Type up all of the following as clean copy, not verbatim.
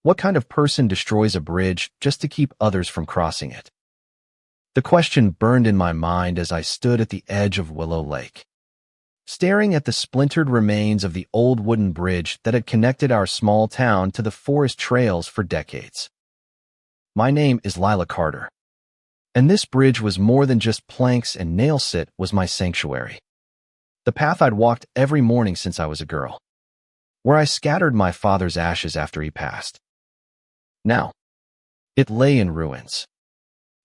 What kind of person destroys a bridge just to keep others from crossing it? The question burned in my mind as I stood at the edge of Willow Lake, staring at the splintered remains of the old wooden bridge that had connected our small town to the forest trails for decades. My name is Lila Carter, and this bridge was more than just planks and nails. It was my sanctuary. The path I'd walked every morning since I was a girl, where I scattered my father's ashes after he passed. Now, it lay in ruins,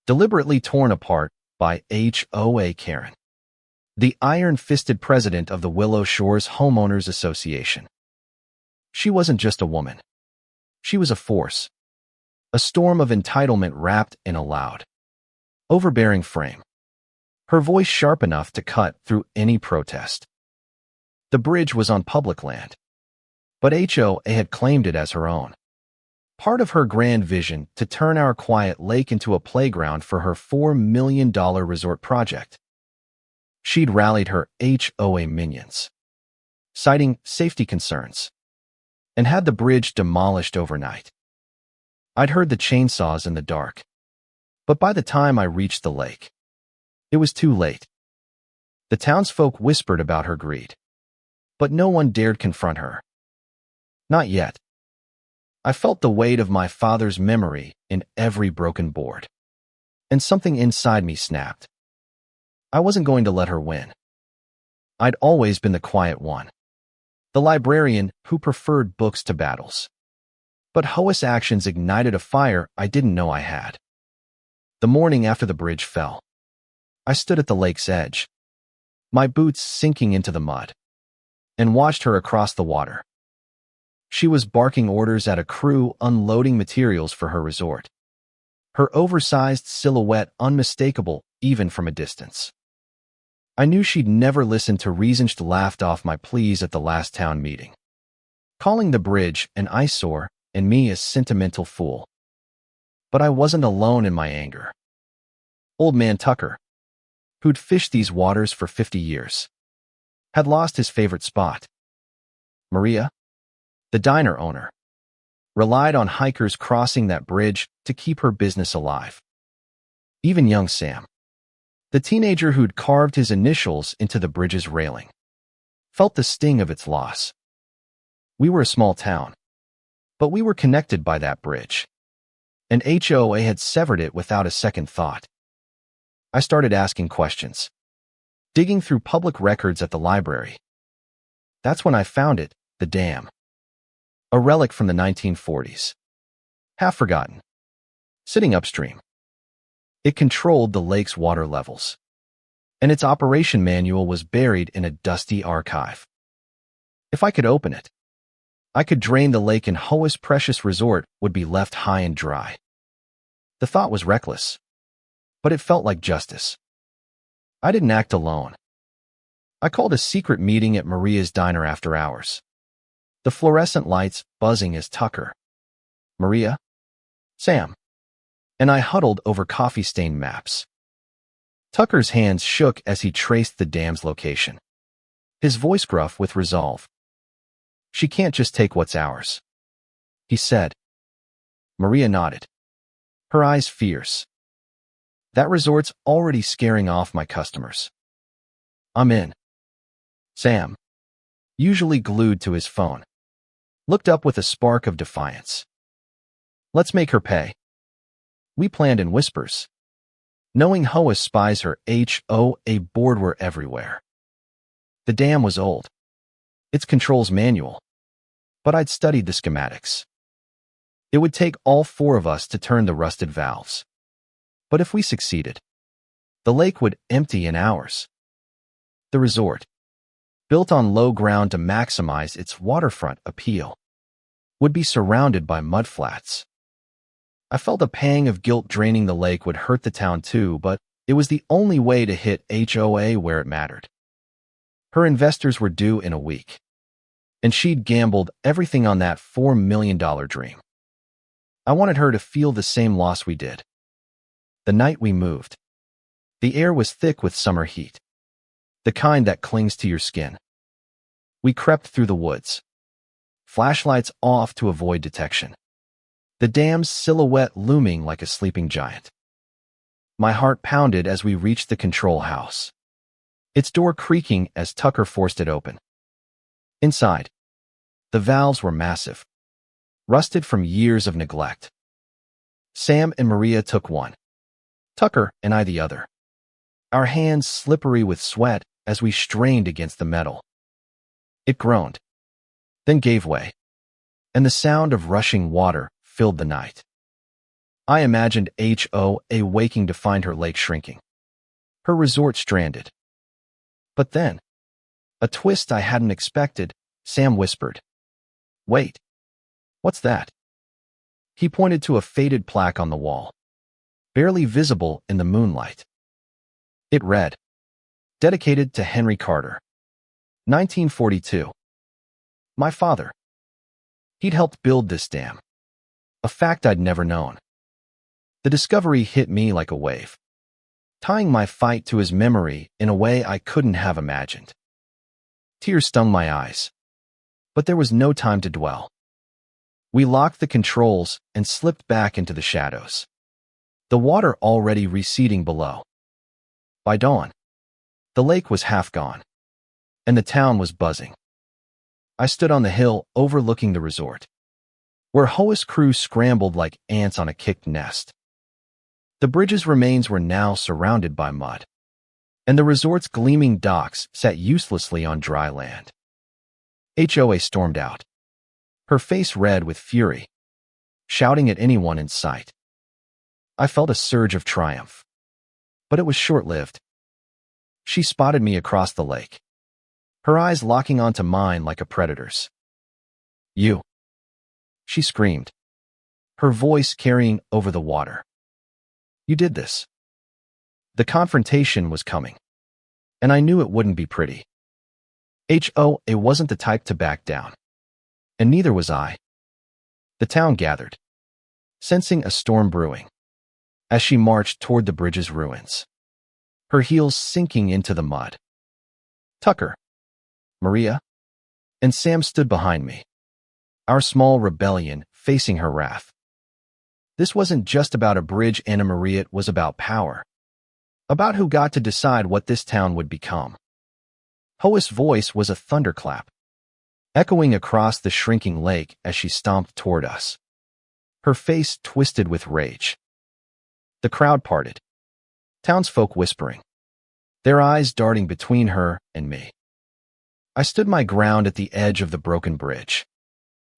deliberately torn apart by HOA Karen, the iron-fisted president of the Willow Shores Homeowners Association. She wasn't just a woman. She was a force, a storm of entitlement wrapped in a loud, overbearing frame, her voice sharp enough to cut through any protest. The bridge was on public land, but HOA had claimed it as her own, part of her grand vision to turn our quiet lake into a playground for her $4 million resort project. She'd rallied her HOA minions, citing safety concerns, and had the bridge demolished overnight. I'd heard the chainsaws in the dark, but by the time I reached the lake, it was too late. The townsfolk whispered about her greed, but no one dared confront her. Not yet. I felt the weight of my father's memory in every broken board, and something inside me snapped. I wasn't going to let her win. I'd always been the quiet one, the librarian who preferred books to battles. But HOA's actions ignited a fire I didn't know I had. The morning after the bridge fell, I stood at the lake's edge, my boots sinking into the mud, and watched her across the water. She was barking orders at a crew unloading materials for her resort, her oversized silhouette unmistakable even from a distance. I knew she'd never listen to reasons. She laughed off my pleas at the last town meeting, calling the bridge an eyesore and me a sentimental fool. But I wasn't alone in my anger. Old man Tucker, who'd fished these waters for 50 years, had lost his favorite spot. Maria, the diner owner, relied on hikers crossing that bridge to keep her business alive. Even young Sam, the teenager who'd carved his initials into the bridge's railing, felt the sting of its loss. We were a small town, but we were connected by that bridge, and HOA had severed it without a second thought. I started asking questions, digging through public records at the library. That's when I found it, the dam. A relic from the 1940s. Half forgotten. Sitting upstream. It controlled the lake's water levels, and its operation manual was buried in a dusty archive. If I could open it, I could drain the lake and HOA's precious resort would be left high and dry. The thought was reckless, but it felt like justice. I didn't act alone. I called a secret meeting at Maria's diner after hours, the fluorescent lights buzzing as Tucker, Maria, Sam, and I huddled over coffee-stained maps. Tucker's hands shook as he traced the dam's location, his voice gruff with resolve. "She can't just take what's ours," he said. Maria nodded, her eyes fierce. "That resort's already scaring off my customers." "I'm in." Sam, usually glued to his phone, looked up with a spark of defiance. "Let's make her pay." We planned in whispers, knowing HOA spies her HOA board were everywhere. The dam was old, its controls manual, but I'd studied the schematics. It would take all four of us to turn the rusted valves. But if we succeeded, the lake would empty in hours. The resort, built on low ground to maximize its waterfront appeal, would be surrounded by mudflats. I felt a pang of guilt. Draining the lake would hurt the town too, but it was the only way to hit HOA where it mattered. Her investors were due in a week, and she'd gambled everything on that $4 million dream. I wanted her to feel the same loss we did. The night we moved, the air was thick with summer heat, the kind that clings to your skin. We crept through the woods, flashlights off to avoid detection. the dam's silhouette looming like a sleeping giant. My heart pounded as we reached the control house, its door creaking as Tucker forced it open. Inside, the valves were massive, rusted from years of neglect. Sam and Maria took one, Tucker and I the other, our hands slippery with sweat as we strained against the metal. It groaned, then gave way, and the sound of rushing water filled the night. I imagined HOA waking to find her lake shrinking, her resort stranded. But then, a twist I hadn't expected, Sam whispered, "Wait, what's that?" He pointed to a faded plaque on the wall, barely visible in the moonlight. It read, "Dedicated to Henry Carter, 1942. My father. He'd helped build this dam, a fact I'd never known. The discovery hit me like a wave, tying my fight to his memory in a way I couldn't have imagined." Tears stung my eyes, but there was no time to dwell. We locked the controls and slipped back into the shadows, the water already receding below. By dawn, the lake was half gone, and the town was buzzing. I stood on the hill overlooking the resort, where HOA's crew scrambled like ants on a kicked nest. The bridge's remains were now surrounded by mud, and the resort's gleaming docks sat uselessly on dry land. HOA stormed out, her face red with fury, shouting at anyone in sight. I felt a surge of triumph, but it was short-lived. She spotted me across the lake, her eyes locking onto mine like a predator's. "You!" she screamed, her voice carrying over the water. "You did this." The confrontation was coming, and I knew it wouldn't be pretty. HOA wasn't the type to back down, and neither was I. The town gathered, sensing a storm brewing, as she marched toward the bridge's ruins, her heels sinking into the mud. Tucker, Maria, and Sam stood behind me, our small rebellion facing her wrath. This wasn't just about a bridge and a Maria, it was about power, about who got to decide what this town would become. HOA's voice was a thunderclap, echoing across the shrinking lake as she stomped toward us, her face twisted with rage. The crowd parted, townsfolk whispering, their eyes darting between her and me. I stood my ground at the edge of the broken bridge,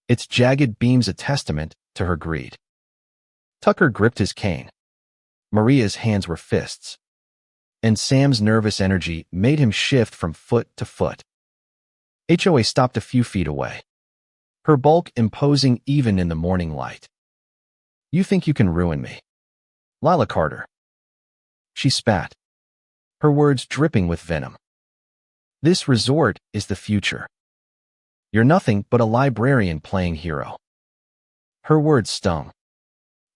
its jagged beams a testament to her greed. Tucker gripped his cane. Maria's hands were fists, and Sam's nervous energy made him shift from foot to foot. HOA stopped a few feet away, her bulk imposing even in the morning light. "You think you can ruin me, Lila Carter?" She spat, her words dripping with venom. "This resort is the future. You're nothing but a librarian playing hero." Her words stung,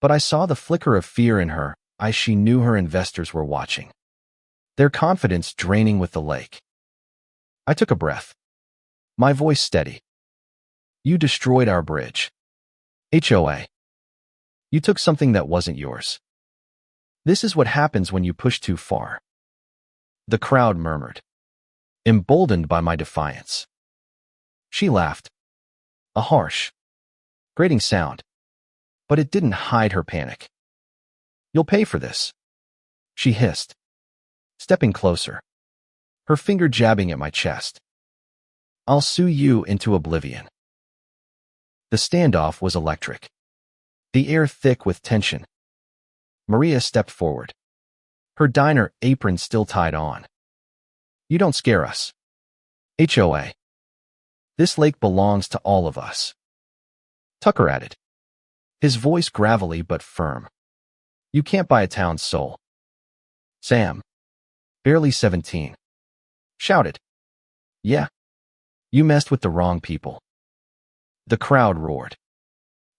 but I saw the flicker of fear in her eyes. She knew her investors were watching, their confidence draining with the lake. I took a breath, my voice steady. "You destroyed our bridge, HOA. You took something that wasn't yours. This is what happens when you push too far." The crowd murmured, emboldened by my defiance. She laughed, a harsh, grating sound, but it didn't hide her panic. "You'll pay for this," she hissed, stepping closer, her finger jabbing at my chest. "I'll sue you into oblivion." The standoff was electric, the air thick with tension. Maria stepped forward, her diner apron still tied on. "You don't scare us, HOA. This lake belongs to all of us," Tucker added, his voice gravelly but firm. "You can't buy a town's soul." Sam, barely 17, shouted, "Yeah, you messed with the wrong people." The crowd roared,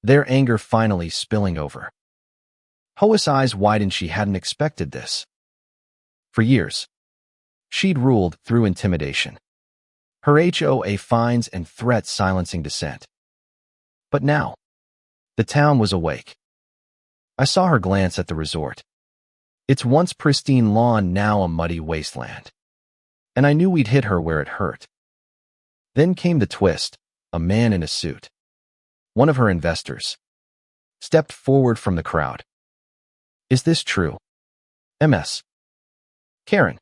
their anger finally spilling over. HOA's eyes widened. She hadn't expected this. For years, she'd ruled through intimidation, her HOA fines and threats silencing dissent. But now, The town was awake. I saw her glance at the resort. Its once pristine lawn now a muddy wasteland. And I knew we'd hit her where it hurt. Then came the twist. A man in a suit, one of her investors, stepped forward from the crowd. "Is this true, Ms. Karen?"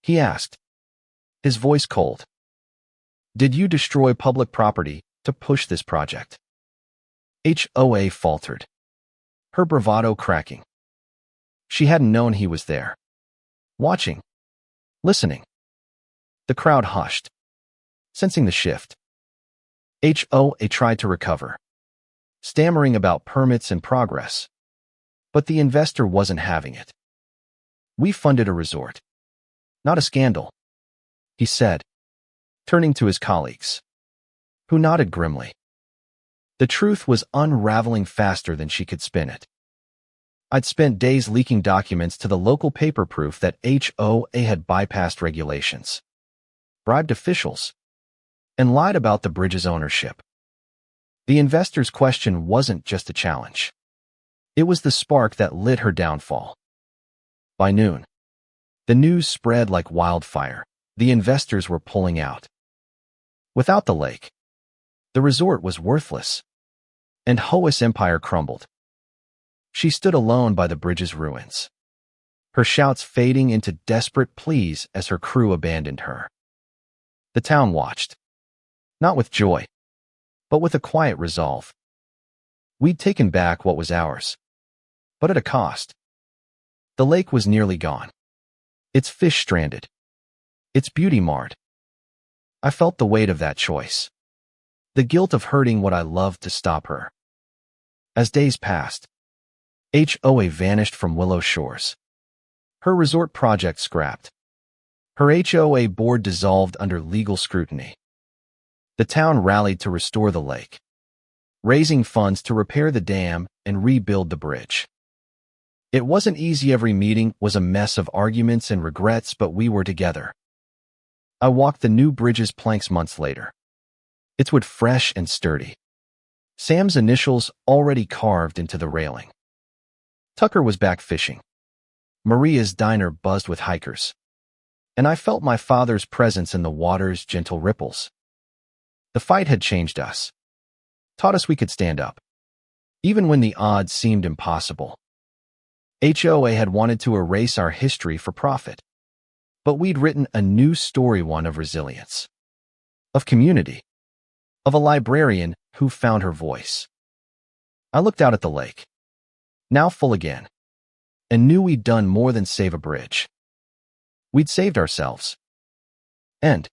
he asked, his voice cold. "Did you destroy public property to push this project?" HOA faltered, her bravado cracking. She hadn't known he was there, watching, listening. The crowd hushed, sensing the shift. HOA tried to recover, stammering about permits and progress. But the investor wasn't having it. "We funded a resort, not a scandal," he said, turning to his colleagues, who nodded grimly. The truth was unraveling faster than she could spin it. I'd spent days leaking documents to the local paper proof that HOA had bypassed regulations, bribed officials, and lied about the bridge's ownership. The investor's question wasn't just a challenge. It was the spark that lit her downfall. By noon, the news spread like wildfire. The investors were pulling out. Without the lake, the resort was worthless, and HOA's empire crumbled. She stood alone by the bridge's ruins, her shouts fading into desperate pleas as her crew abandoned her. The town watched, not with joy, but with a quiet resolve. We'd taken back what was ours, but at a cost. The lake was nearly gone, its fish stranded, its beauty marred. I felt the weight of that choice, the guilt of hurting what I loved to stop her. As days passed, HOA vanished from Willow Shores. Her resort project scrapped. Her HOA board dissolved under legal scrutiny. The town rallied to restore the lake, raising funds to repair the dam and rebuild the bridge. It wasn't easy. Every meeting was a mess of arguments and regrets, but we were together. I walked the new bridge's planks months later, its wood fresh and sturdy, Sam's initials already carved into the railing. Tucker was back fishing. Maria's diner buzzed with hikers, and I felt my father's presence in the water's gentle ripples. The fight had changed us, taught us we could stand up, even when the odds seemed impossible. HOA had wanted to erase our history for profit, but we'd written a new story, one of resilience, of community, of a librarian who found her voice. I looked out at the lake, now full again, and knew we'd done more than save a bridge. We'd saved ourselves. End.